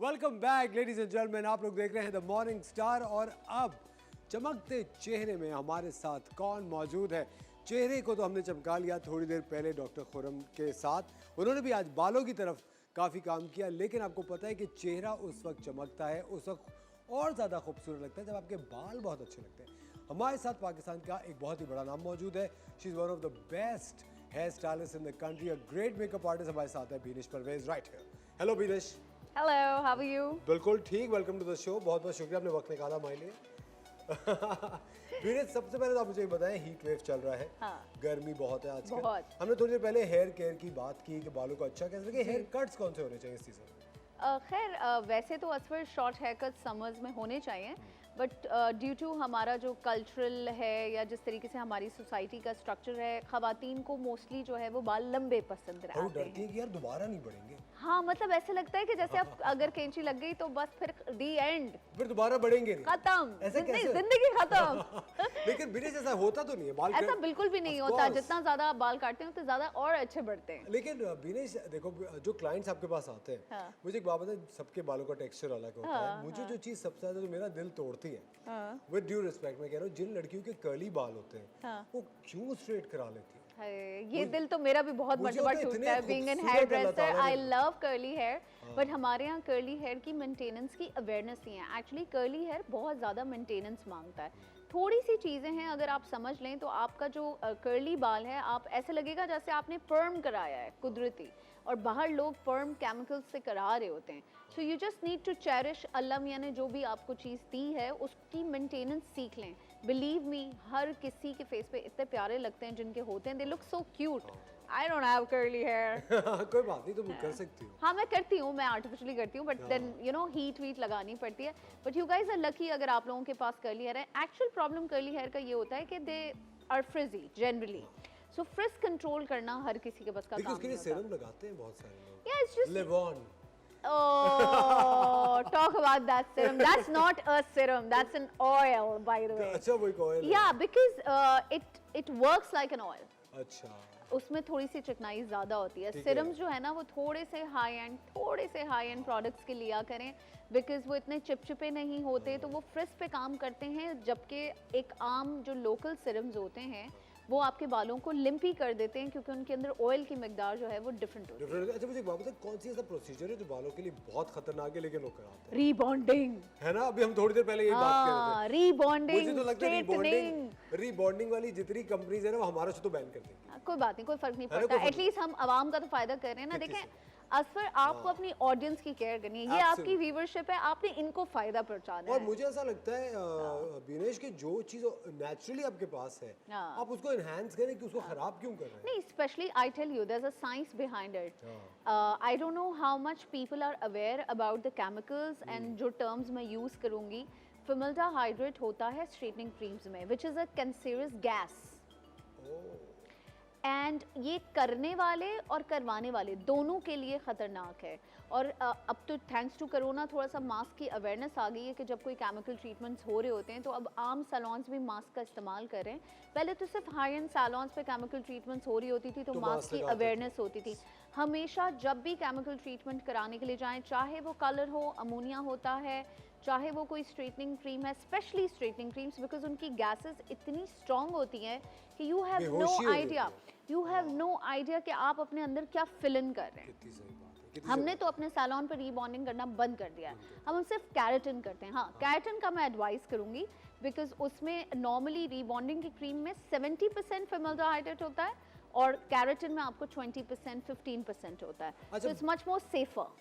Welcome back ladies and gentleman, आप लोग देख रहे हैं द मॉर्निंग स्टार। और अब चमकते चेहरे में हमारे साथ कौन मौजूद है? चेहरे को तो हमने चमका लिया थोड़ी देर पहले डॉक्टर खुरम के साथ। उन्होंने भी आज बालों की तरफ काफ़ी काम किया, लेकिन आपको पता है कि चेहरा उस वक्त चमकता है, उस वक्त और ज़्यादा खूबसूरत लगता है जब आपके बाल बहुत अच्छे लगते हैं। हमारे साथ पाकिस्तान का एक बहुत ही बड़ा नाम मौजूद है। She is one of the best hair stylist in the country, a great makeup artist. हमारे साथ है Beenish Parvez right here. Hello Beenish. Hello, how are you? बिल्कुल ठीक, वेलकम टू द शो। बहुत बहुत शुक्रिया आपने वक्त निकाला हमारे लिए। बीनिश, सबसे पहले तो आप मुझे ये बताएं, हीट वेव चल रहा है। हाँ। गर्मी बहुत है आजकल। बहुत। हमने थोड़ी देर पहले हेयर केयर की बात की कि बालों को अच्छा कैसे लगे। हेयर कट्स कौन से होने चाहिए इस सीजन में? खैर वैसे तो असफर शॉर्ट हेयर कट समर्स में होने चाहिए, बट ड्यू टू हमारा जो कल्चरल है या जिस तरीके से हमारी सोसाइटी का स्ट्रक्चर है, ख़वातीन को मोस्टली जो है वो बाल लंबे पसंद और आते डरती हैं। है कि यार दोबारा नहीं बढ़ेंगे। हाँ, मतलब ऐसे लगता है कि जैसे आप अगर कैंची लग गई तो बस फिर दी एंड, फिर दोबारा बढ़ेंगे नहीं। खत्म, ऐसे कैसे? जिंदगी खत्म। लेकिन बीनिश ऐसा होता तो नहीं है। बाल ऐसा बिल्कुल भी नहीं Of होता। course। जितना ज्यादा आप बाल काटते हैं उतने ज्यादा और अच्छे बढ़ते हैं। लेकिन बीनिश देखो, जो क्लाइंट्स आपके पास आते हैं, हाँ। मुझे एक बात बताएं, सबके बालों का टेक्सचर अलग होता है। मुझे जो चीज़ सबसे ज़्यादा जो मेरा दिल तोड़ती है, विद ड्यू रिस्पेक्ट मैं कह रहा हूँ, जिन लड़कियों के कर्ली बाल होते हैं वो क्यों स्ट्रेट करा लेती है। ये दिल तो मेरा भी बहुत मुझे मरतबा तो टूटता इतने है बीइंग एन खूबसूरत हेयर अल्लाह ड्रेसर। ताला आई ने- लव कर्ली हेयर, बट हमारे यहाँ कर्ली हेयर की मेंटेनेंस की अवेयरनेस नहीं है। एक्चुअली कर्ली हेयर बहुत ज़्यादा मेंटेनेंस मांगता है। थोड़ी सी चीज़ें हैं, अगर आप समझ लें तो आपका जो कर्ली बाल है, आप ऐसे लगेगा जैसे आपने पर्म कराया है कुदरती, और बाहर लोग पर्म केमिकल्स से करा रहे होते हैं। So you just need to cherish. अल्लाह मियां ने जो भी आपको चीज़ दी है उसकी मेंटेनेंस सीख लें। बिलीव मी, हर किसी के फेस पे इतने प्यारे लगते हैं जिनके होते हैं, they look so cute. I don't have curly hair. कोई बात नहीं, तुम कर सकती हो। हाँ, मैं करती हूँ, मैं आर्टिफिशियली करती हूँ, but then you know heat वीट लगानी पड़ती है। But you guys are lucky अगर आप लोगों के पास कर्ली हेयर है। एक्चुअल प्रॉब्लम कर्ली हेयर का ये होता है कि they are frizzy generally. So frizz control करना हर किसी के बस का लेकिन काम उसके नहीं लिए होता। सीरम लगाते हैं बहुत सारे लोग। Yeah, it's just लेवॉन। oh, talk about that serum. That's not a serum. That's an oil, by the way. अच्छा, वो एक ऑयल है। Yeah, because it works like an oil. अच्छा। उसमें थोड़ी सी चिकनाई ज़्यादा होती है। ठीक है। सिरम्स जो है ना, वो थोड़े से हाई एंड प्रोडक्ट्स के लिया करें, बिकॉज वो इतने चिपचिपे नहीं होते, तो वो फ्रिज पे काम करते हैं। जबकि एक आम जो लोकल सिरम्स होते हैं वो आपके बालों को लिम्पी कर देते हैं, क्योंकि उनके अंदर ऑयल की मिकदार जो है वो डिफरेंट होती है। अच्छा, मुझे एक बात बताओ, कौन सी ऐसा प्रोसीजर है जो बालों के लिए बहुत खतरनाक है लेकिन लोग कराते हैं? रीबॉन्डिंग। है ना, अभी हम थोड़ी देर पहले यही बात कर रहे थे। रीबॉन्डिंग, मुझे तो लगता है स्ट्रेटनिंग। रीबॉन्डिंग वाली जितनी कंपनीज है ना, वो हमारा से तो बैन कर देंगी। कोई बात नहीं, कोई फर्क नहीं है ना, पड़ता। कोई फर्क एटलीस्ट हम आवाम का तो फायदा कर रहे हैं ना। कितनी देखें असफर, आपको अपनी ऑडियंस की केयर करनी है। ये आपकी व्यूवरशिप है, आपने इनको फायदा पहुंचाना और है। मुझे ऐसा लगता है बीनेश की जो चीज नेचुरली आपके पास है, हाँ। आप उसको एनहांस करें कि उसको खराब क्यों कर रहे हैं? नहीं, specially I tell you, there is a science behind it. I don't know how much people are aware about the chemicals and जो टर्म्स मैं यूज करूंगी। फॉर्मल्डिहाइड होता है स्ट्रेटनिंग क्रीम्स में, which is a cancerous gas. And ये करने वाले और करवाने वाले दोनों के लिए ख़तरनाक है। और अब तो थैंक्स टू कोरोना थोड़ा सा मास्क की अवेयरनेस आ गई है कि जब कोई केमिकल ट्रीटमेंट्स हो रहे होते हैं तो अब आम सैलॉन्स भी मास्क का इस्तेमाल कर रहे हैं। पहले तो सिर्फ हाई एंड सैलॉन्स पे केमिकल ट्रीटमेंट्स हो रही होती थी तो मास्क की अवेयरनेस होती थी। हमेशा जब भी केमिकल ट्रीटमेंट कराने के लिए जाएँ, चाहे वो कलर हो, अमोनिया होता है, चाहे वो कोई स्ट्रेटनिंग क्रीम है, स्पेशली स्ट्रेटनिंग क्रीम्स, बिकॉज उनकी गैसेस इतनी स्ट्रॉन्ग होती हैं कि यू हैव नो आइडिया कि आप अपने अंदर क्या फिल इन कर रहे हैं। कितनी सही बात है, कितनी हमने तो अपने सैलून पर रीबॉन्डिंग करना बंद कर दिया है। हम सिर्फ कैरेटिन करते हैं। हाँ, कैरेटिन का मैं एडवाइस करूंगी, बिकॉज उसमें नॉर्मली रीबॉन्डिंग की क्रीम में 70% फॉर्मल्डिहाइड होता है और कैरेटिन में आपको 20% 15% होता है। अच्छा। तो इट्स मच मोर सेफर।